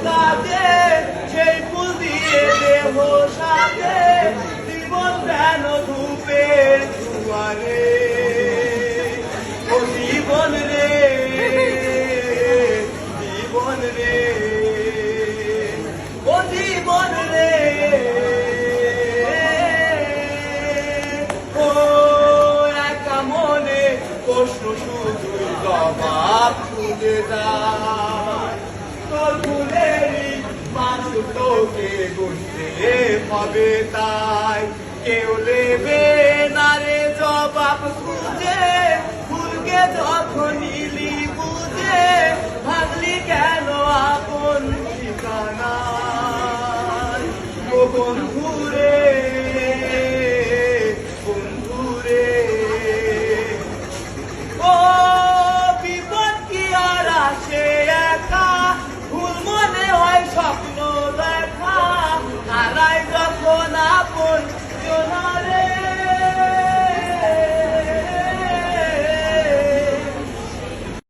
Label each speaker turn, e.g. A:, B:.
A: কাজে সেই ফুল দিয়ে দেহ সাজে জীবন যেন ধূপের দুয়ারে ও জীবন রে জীবন রে ও জীবন রে ও একা মনে প্রশ্ন শুধুই জবাব খুঁজে যায় তোর ফুলেরই মানুষ তোকে গুনতে হবে তাই কেউ নেবে না রে জবাব খুঁজে ফুলকে যখন